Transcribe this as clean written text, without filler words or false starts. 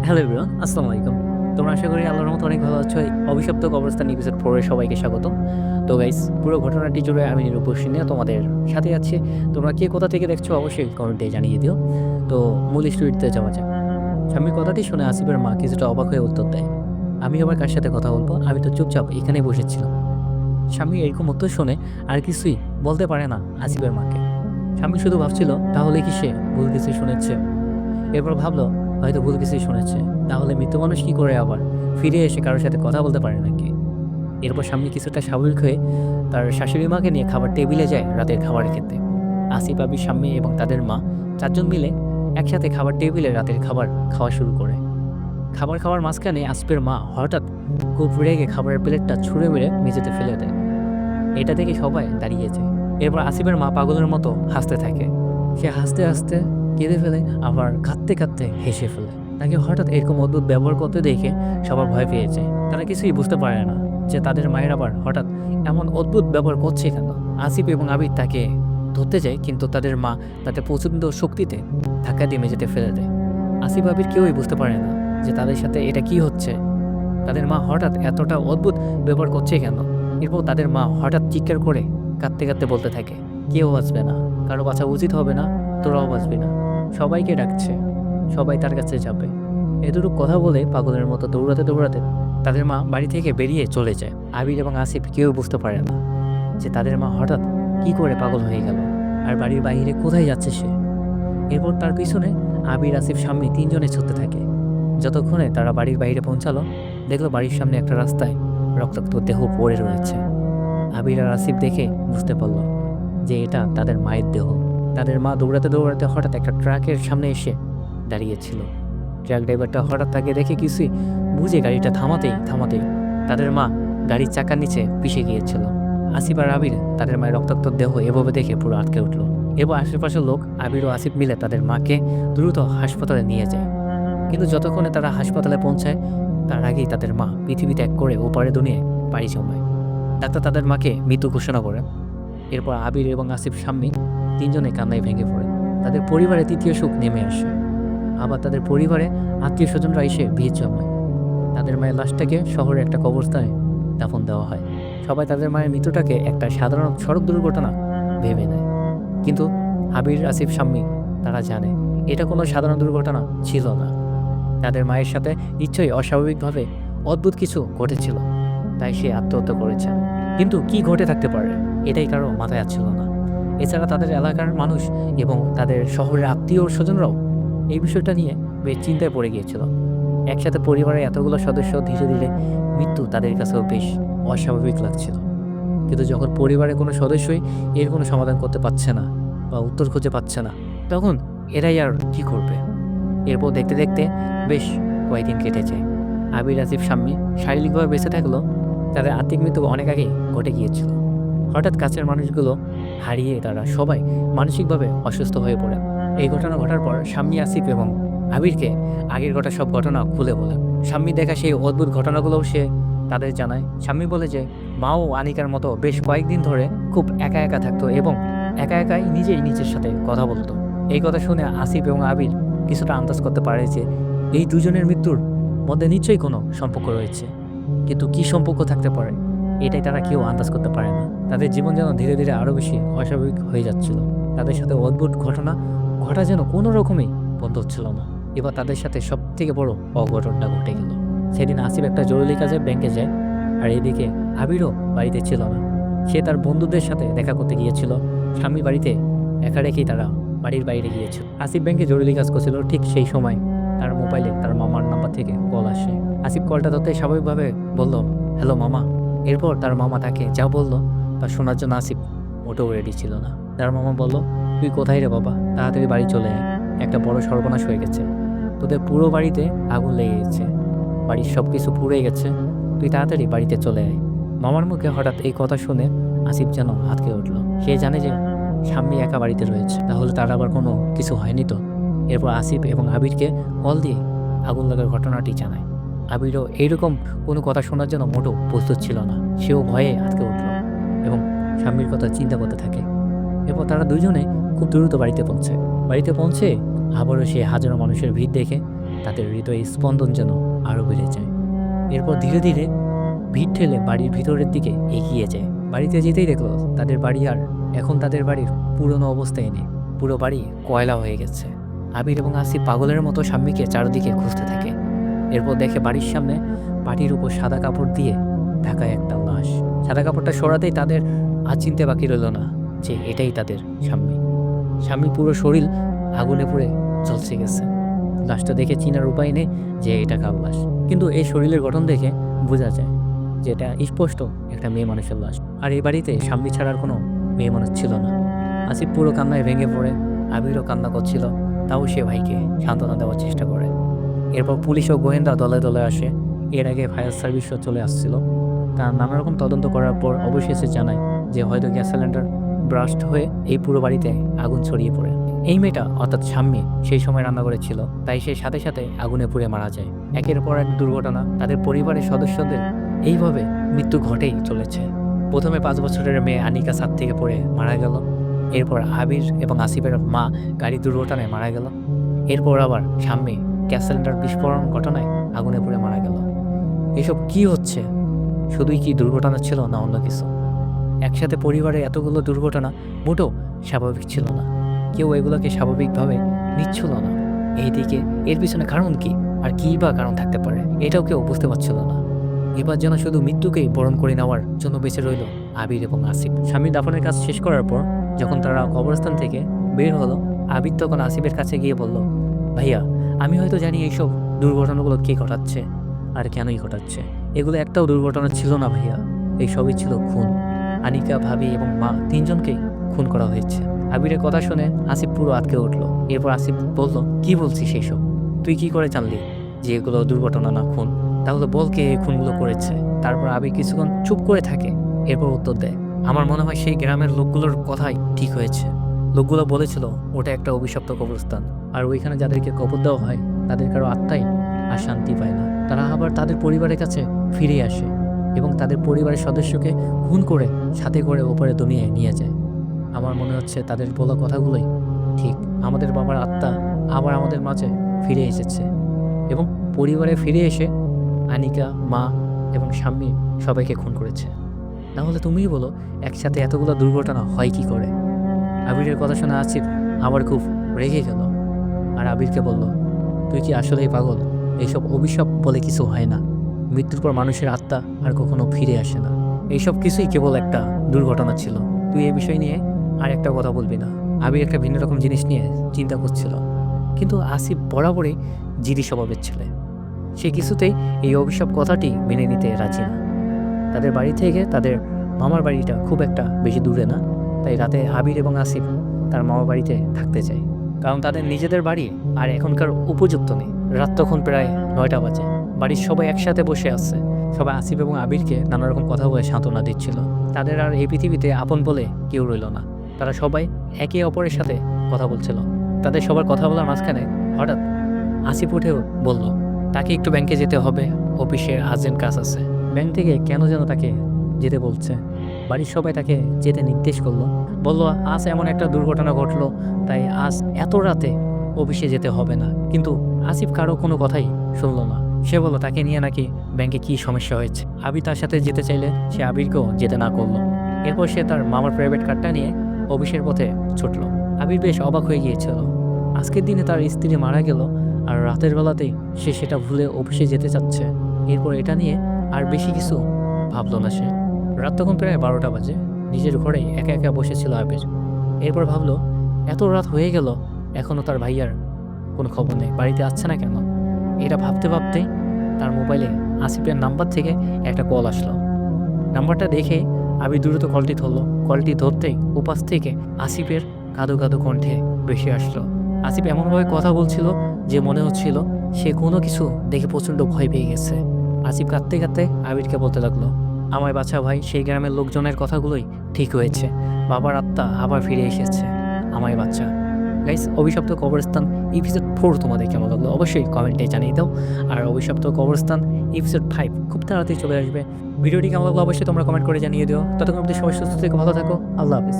Hello everyone, আসসালামু আলাইকুম। তোমরা আশা করি আল্লাহর রহমতে অনেক ভালো আছো। এই অভিশপ্ত কবরস্থান এপিসোড 4 এ সবাইকে স্বাগতম। তো গাইস, পুরো ঘটনাটি জুড়ে আমি নিরুপসী নিয়ে তোমাদের সাথে আছি। তোমরা কে কোথা থেকে দেখছো অবশ্যই কমেন্টে জানিয়ে দিও। তো মূল স্টোরিতে যাওয়া যাক। স্বামীর কথাটি শুনে আসিফের মা কিছুটা অবাক হয়ে উত্তর দেয়, "আমি আবার কার সাথে কথা বলবো? আমি তো চুপচাপ এখানেই বসেছিলাম।" স্বামী এরকম উত্তর শুনে আর কিছুই বলতে পারে না আসিফের মাকে। স্বামী শুধু ভাবছিল তাহলে কি সে ভুল কিছু শুনেছে। এরপর ভাবলো হয়তো ভুল কিছুই শুনেছে। তাহলে মৃত মানুষ কি করে আবার ফিরে এসে কারোর সাথে কথা বলতে পারে নাকি? এরপর স্বামী কিছুটা স্বাভাবিক হয়ে তার শাশুড়ি মাকে নিয়ে খাবার টেবিলে যায় রাতের খাবার খেতে। আসিফ, আবির, স্বামী এবং তাদের মা ৪ জন মিলে একসাথে খাবার টেবিলে রাতের খাবার খাওয়া শুরু করে। খাবার খাওয়ার মাঝখানে আসিফের মা হঠাৎ খুব রেগে খাবারের প্লেটটা ছুঁড়ে মেরে মেঝেতে ফেলে দেয়। এটা দেখে সবাই দাঁড়িয়ে যায়। এরপর আসিফের মা পাগলের মতো হাসতে থাকে। সে হাসতে হাসতে কেঁদে ফেলে, আবার কাঁদতে কাঁদতে হেসে ফেলে। তাকে হঠাৎ এরকম অদ্ভুত ব্যবহার করতে দেখে সবার ভয় পেয়ে যায়। তারা কিছুই বুঝতে পারে না যে তাদের মায়ের আবার হঠাৎ এমন অদ্ভুত ব্যবহার করছে কেন। আসিফ এবং আবির তাকে ধরতে যায়, কিন্তু তাদের মা তাদের প্রচণ্ড শক্তিতে ধাক্কা দিয়ে মেঝেতে ফেলে দেয়। আসিফ, আবির কেউই বুঝতে পারে না যে তাদের সাথে এটা কি হচ্ছে। তাদের মা হঠাৎ এতটা অদ্ভুত ব্যবহার করছে কেন। এরপর তাদের মা হঠাৎ চিৎকার করে কাঁদতে কাঁদতে বলতে থাকে, "কেউ বাঁচবে না, কারো বাঁচা উচিত হবে না, তোরাও বাঁচবি না। সবাইকে ডাকছে, সবাই তার কাছে যাবে।" এতটুকু কথা বলে পাগলের মতো দৌড়াতে দৌড়াতে তাদের মা বাড়ি থেকে বেরিয়ে চলে যায়। আবির এবং আসিফ কেউ বুঝতে পারে না যে তাদের মা হঠাৎ কি করে পাগল হয়ে গেল, আর বাড়ির বাইরে কোথায় যাচ্ছে সে। এরপর তার পিছনে আবির, আসিফ, স্বামী ৩ জনে ছুটতে থাকে। যতক্ষণে তারা বাড়ির বাইরে পৌঁছালো, দেখলো বাড়ির সামনে একটা রাস্তায় রক্তাক্ত দেহ পড়ে রয়েছে। আবির আর আসিফ দেখে বুঝতে পারল যে এটা তাদের মায়ের দেহ। তাদের মা দৌড়াতে দৌড়াতে হঠাৎ একটা ট্রাকের সামনে এসে দাঁড়িয়েছিল। ট্রাক ড্রাইভারটা হঠাৎ তাকে দেখে কিছুই বুঝে গাড়িটা থামাতেই তাদের মা গাড়ির চাকার নিচে পিষে গিয়েছিল। আসিফ আর আবির তাদের মায়ের রক্তাক্ত দেহ এভাবে দেখে পুরো আটকে উঠল। এবার আশেপাশের লোক আবির ও আসিফ মিলে তাদের মাকে দ্রুত হাসপাতালে নিয়ে যায়। কিন্তু যতক্ষণে তারা হাসপাতালে পৌঁছায়, তার আগেই তাদের মা পৃথিবী ত্যাগ করে ওপারে দুনিয়ায় পাড়ি জমায়। ডাক্তার তাদের মাকে মৃত ঘোষণা করে। এরপর আবির এবং আসিফ, স্বামী ৩ জনে কান্নায় ভেঙে পড়ে। তাদের পরিবারে তৃতীয় সুখ নেমে আসে। আবার তাদের পরিবারে আত্মীয় স্বজনরা এসে ভিড় জমায়। তাদের মায়ের লাশটাকে শহরে একটা কবরস্থানে দাফন দেওয়া হয়। সবাই তাদের মায়ের মৃত্যুটাকে একটা সাধারণ সড়ক দুর্ঘটনা ভেবে নেয়। কিন্তু আবির, আসিফ, স্বামী তারা জানে এটা কোনো সাধারণ দুর্ঘটনা ছিল না। তাদের মায়ের সাথে নিশ্চয়ই অস্বাভাবিকভাবে অদ্ভুত কিছু ঘটেছিল, তাই সে আত্মহত্যা করেছে। কিন্তু কি ঘটে থাকতে পারে এটাই কারো মাথায় আসছিল না। এছাড়া তাদের এলাকার মানুষ এবং তাদের শহরের আত্মীয় স্বজনরাও এই বিষয়টা নিয়ে বেশ চিন্তায় পড়ে গিয়েছিল। একসাথে পরিবারের এতগুলো সদস্য ধীরে ধীরে মৃত্যু তাদের কাছেও বেশ অস্বাভাবিক লাগছিল। কিন্তু যখন পরিবারের কোনো সদস্যই এর কোনো সমাধান করতে পারছে না বা উত্তর খুঁজে পাচ্ছে না, তখন এরাই আর কি করবে। এরপর দেখতে দেখতে বেশ কয়েকদিন কেটে যায়। আবির, আসিফ, স্বামী শারীরিকভাবে বেঁচে থাকলেও তাদের আত্মিক মৃত্যু অনেক আগেই ঘটে গিয়েছিল। হঠাৎ কাছের মানুষগুলো হারিয়ে তারা সবাই মানসিকভাবে অসুস্থ হয়ে পড়ে। এই ঘটনা ঘটার পর স্বামী আসিফ এবং আবিরকে আগের ঘটা সব ঘটনা খুলে বলে। স্বামী দেখা সেই অদ্ভুত ঘটনাগুলোও সে তাদের জানায়। স্বামী বলে যে মাও আনিকার মতো বেশ কয়েকদিন ধরে খুব একা একা থাকতো এবং একা একাই নিজেই নিজের সাথে কথা বলতো। এই কথা শুনে আসিফ এবং আবির কিছুটা আন্দাজ করতে পারে যে এই দুজনের মৃত্যুর মধ্যে নিশ্চয়ই কোনো সম্পর্ক রয়েছে, কিন্তু কি সম্পর্ক থাকতে পারে এটাই তারা কেউ আন্দাজ করতে পারে না। তাদের জীবন যেন ধীরে ধীরে আরও বেশি অস্বাভাবিক হয়ে যাচ্ছিল। তাদের সাথে অদ্ভুত ঘটনা ঘটা যেন কোনো রকমই বন্ধ হচ্ছিল না। এবার তাদের সাথে সব থেকে বড় অঘটনটা ঘটে গেল। সেদিন আসিফ একটা জরুরি কাজে ব্যাংকে যায়, আর এদিকে আবিরও বাড়িতে ছিল না। সে তার বন্ধুদের সাথে দেখা করতে গিয়েছিল। স্বামী বাড়িতে একা রেখেই তারা বাড়ির বাইরে গিয়েছিল। আসিফ ব্যাংকে জরুরি কাজ করছিল, ঠিক সেই সময় তার মোবাইলে তার মামার নাম্বার থেকে কল আসে। আসিফ কলটা ধরতে স্বাভাবিকভাবে বলল, "হ্যালো মামা।" এরপর তার মামা তাকে যা বলল তা শোনার জন্য আসিফ মোটেও রেডি ছিল না। তার মামা বলল, "তুই কোথায় রে বাবা? তাড়াতাড়ি বাড়ি চলে আয়, একটা বড় সর্বনাশ হয়ে গেছে। তোদের পুরো বাড়িতে আগুন লেগে গেছে, বাড়ির সব কিছু পুড়ে গেছে, তুই তাড়াতাড়ি বাড়িতে চলে আয়।" মামার মুখে হঠাৎ এই কথা শুনে আসিফ যেন আঁতকে উঠল। সে জানে যে স্বামী একা বাড়িতে রয়েছে, তাহলে তার আবার কোনো কিছু হয়নি তো। এরপর আসিফ এবং আবিরকে কল দিয়ে আগুন লাগার ঘটনাটি জানায়। আবিরও এইরকম কোনো কথা শোনার জন্য মোটেও প্রস্তুত ছিল না। সেও ভয়ে আটকে উঠল এবং স্বামীর কথা চিন্তা করতে থাকে। এরপর তারা দুজনে খুব দ্রুত বাড়িতে পৌঁছে আবারও সে হাজারো মানুষের ভিড় দেখে তাদের হৃদয়ে স্পন্দন যেন আরও বেড়ে যায়। এরপর ধীরে ধীরে ভিড় ঠেলে বাড়ির ভিতরের দিকে এগিয়ে যায়। বাড়িতে যেতেই দেখলো তাদের বাড়ি আর এখন তাদের বাড়ির পুরনো অবস্থায় নেই, পুরো বাড়ি কয়লা হয়ে গেছে। আবির এবং আসিফ পাগলের মতো স্বামীকে চারদিকে খুঁজতে থাকে। এরপর দেখে বাড়ির সামনে পাটির উপর সাদা কাপড় দিয়ে ঢাকা একটা লাশ। সাদা কাপড়টা সরাতেই তাদের আর চিনতে বাকি রইল না যে এটাই তাদের স্বামী। স্বামী পুরো শরীর আগুনে পুড়ে ঝলসে গেছে। লাশটা দেখে চিনার উপায় নেই যে এটা কার লাশ, কিন্তু এই শরীরের গঠন দেখে বোঝা যায় যে এটা স্পষ্ট একটা মেয়ে মানুষের লাশ। আর এই বাড়িতে স্বামী ছাড়ার কোনো মেয়ে মানুষ ছিল না। আসিফ পুরো কান্নায় ভেঙে পড়ে, আবিরও কান্না করছিল, তাও সে ভাইকে সান্ত্বনা দেওয়ার চেষ্টা করে। এরপর পুলিশ ও গোয়েন্দা দলে দলে আসে। এর আগে ফায়ার সার্ভিসও চলে আসছিল। তার নানা রকম তদন্ত করার পর অবশেষে জানায় যে হয়তো গ্যাস সিলিন্ডার ব্রাস্ট হয়ে এই পুরো বাড়িতে আগুন ছড়িয়ে পড়ে। এই মেয়েটা অর্থাৎ স্বামী সেই সময় রান্না করেছিল, তাই সে সাথে সাথে আগুনে পুড়ে মারা যায়। একের পর এক দুর্ঘটনা তাদের পরিবারের সদস্যদের এইভাবে মৃত্যু ঘটেই চলেছে। প্রথমে 5 বছরের মেয়ে আনিকা ছাদ থেকে পড়ে মারা গেল। এরপর আবির এবং আসিফের মা গাড়ি দুর্ঘটনায় মারা গেল। এরপর আবার স্বামী গ্যাস সিলিন্ডার বিস্ফোরণ ঘটনায় আগুনে পুড়ে মারা গেল। এসব কি হচ্ছে? শুধুই কি দুর্ঘটনা ছিল না অন্য কিছু? একসাথে পরিবারে এতগুলো দুর্ঘটনা মোটেও স্বাভাবিক ছিল না। কেউ এগুলোকে স্বাভাবিকভাবে নিচ্ছিল না। এইদিকে এর পিছনে কারণ কি, আর কী বা কারণ থাকতে পারে, এটাও কেউ বুঝতে পারছিল না। এবার যেন শুধু মৃত্যুকেই বরণ করে নেওয়ার জন্য বেঁচে রইল আবির এবং আসিফ। স্বামী দাফনের কাজ শেষ করার পর যখন তারা কবরস্থান থেকে বের হলো, আবির তখন আসিফের কাছে গিয়ে বলল, ভাইয়া, আমি হয়তো জানি এইসব দুর্ঘটনাগুলো কে ঘটাচ্ছে আর কেনই ঘটাচ্ছে। এগুলো একটাও দুর্ঘটনা ছিল না ভাইয়া, এই সবই ছিল খুন। আনিকা, ভাবি এবং মা 3জনকেই খুন করা হয়েছে। আবিরের কথা শুনে আসিফ পুরো আটকে উঠলো। এরপর আসিফ বলল, কি বলছিস এইসব? তুই কি করে জানলি যে এগুলো দুর্ঘটনা না খুন? তাহলে বল কে এই খুনগুলো করেছে। তারপর আবির কিছুক্ষণ চুপ করে থাকে, এরপর উত্তর দেয়, আমার মনে হয় সেই গ্রামের লোকগুলোর কথাই ঠিক হয়েছে। লোকগুলো বলেছিল ওটা একটা অভিশপ্ত কবরস্থান, আর ওইখানে যাদেরকে কবর দেওয়া হয় তাদের কারো আত্মাই আর শান্তি পায় না। তারা আবার তাদের পরিবারের কাছে ফিরে আসে এবং তাদের পরিবারের সদস্যকে খুন করে সাথে করে ওপরে দুনিয়ায় নিয়ে যায়। আমার মনে হচ্ছে তাদের বলা কথাগুলোই ঠিক। আমাদের বাবার আত্মা আবার আমাদের মাঝে ফিরে এসেছে এবং পরিবারে ফিরে এসে আনিকা, মা এবং স্বামী সবাইকে খুন করেছে। তাহলে তুমিই বলো, একসাথে এতগুলো দুর্ঘটনা হয় কি করে? আবিরের কথা শুনে আসিফ আবার খুব রেগে গেল আর আবিরকে বলল, তুই কি আসলেই পাগল? এইসব অভিশাপ বলে কিছু হয় না। মৃত্যুর পর মানুষের আত্মা আর কখনো ফিরে আসে না। এইসব কিছুই কেবল একটা দুর্ঘটনা ছিল। তুই এই বিষয় নিয়ে আর একটা কথা বলবি না। আবির একটা ভিন্ন রকম জিনিস নিয়ে চিন্তা করছিল, কিন্তু আসিফ বরাবরই জিদি স্বভাবের ছেলে। সে কিছুতেই এই অভিশাপ কথাটি মেনে নিতে রাজি না। তাদের বাড়ি থেকে তাদের মামার বাড়িটা খুব একটা বেশি দূরে না, তাই রাতে আবির এবং আসিফ তার মামার বাড়িতে থাকতে চায়, কারণ তাদের নিজেদের বাড়ি আর এখনকার উপযুক্ত নেই। রাত তখন প্রায় 9টা বাজে। বাড়ির সবাই একসাথে বসে আছে। সবাই আসিফ এবং আবিরকে নানা রকম কথা বলে সান্ত্বনা দিচ্ছিল। তাদের আর এই পৃথিবীতে আপন বলে কেউ রইল না। তারা সবাই একে অপরের সাথে কথা বলছিল। তাদের সবার কথা বলার মাঝখানে হঠাৎ আসিফ উঠেও বলল, তাকে একটু ব্যাংকে যেতে হবে, অফিসের আর্জেন্ট কাজ আছে। ব্যাংক থেকে কেন যেন তাকে যেতে বলছে। বাড়ির সবাই তাকে যেতে নির্দেশ করলো, বলল আজ এমন একটা দুর্ঘটনা ঘটলো, তাই আজ এত রাতে অফিসে যেতে হবে না। কিন্তু আসিফ কারো কোনো কথাই শুনলো না। সে বলল তাকে নিয়ে নাকি ব্যাংকে কি সমস্যা হয়েছে। আবির তার সাথে যেতে চাইলে সে আবিরকেও যেতে না করলো। এরপর সে তার মামার প্রাইভেট কারটা নিয়ে অফিসের পথে ছুটলো। আবির বেশ অবাক হয়ে গিয়েছিল। আজকের দিনে তার স্ত্রী মারা গেল আর রাতের বেলাতেই সে সেটা ভুলে অফিসে যেতে চাচ্ছে। এরপর এটা নিয়ে আর বেশি কিছু ভাবলো না সে। রাত তখন প্রায় 12টা বাজে। নিজের ঘরে একা একা বসেছিল আবির। এরপর ভাবলো, এত রাত হয়ে গেল, এখনও তার ভাইয়ার কোনো খবর নেই, বাড়িতে আসছে না কেন? এটা ভাবতে ভাবতেই তার মোবাইলে আসিফের নাম্বার থেকে একটা কল আসলো। নাম্বারটা দেখে আবির দ্রুত কলটি ধরলো। কলটি ধরতেই উপাস থেকে আসিফের কাঁদো কাঁদো কণ্ঠে ভেসে আসলো। আসিফ এমনভাবে কথা বলছিল যে মনে হচ্ছিল সে কোনো কিছু দেখে প্রচণ্ড ভয় পেয়ে গেছে। আসিফ কাঁদতে কাঁদতে আবিরকে বলতে লাগলো, আমায় বাঁচা ভাই, সেই গ্রামের লোকজনের কথাগুলোই ঠিক হয়েছে। বাবার আত্মা আবার ফিরে এসেছে, আমায় বাচ্চা। গাইস, অভিশপ্ত কবরস্থান এপিসোড 4 তোমাদের কেমন লাগলো অবশ্যই কমেন্টে জানিয়ে দাও। আর অভিশপ্ত কবরস্থান এপিসোড 5 খুব তাড়াতাড়ি চলে আসবে। ভিডিওটি কেমন লাগলো অবশ্যই তোমরা কমেন্ট করে জানিয়ে দিও। ততক্ষণ অবধি সবাই সুস্থ থেকো, ভালো থাকো, আল্লাহ হাফিজ।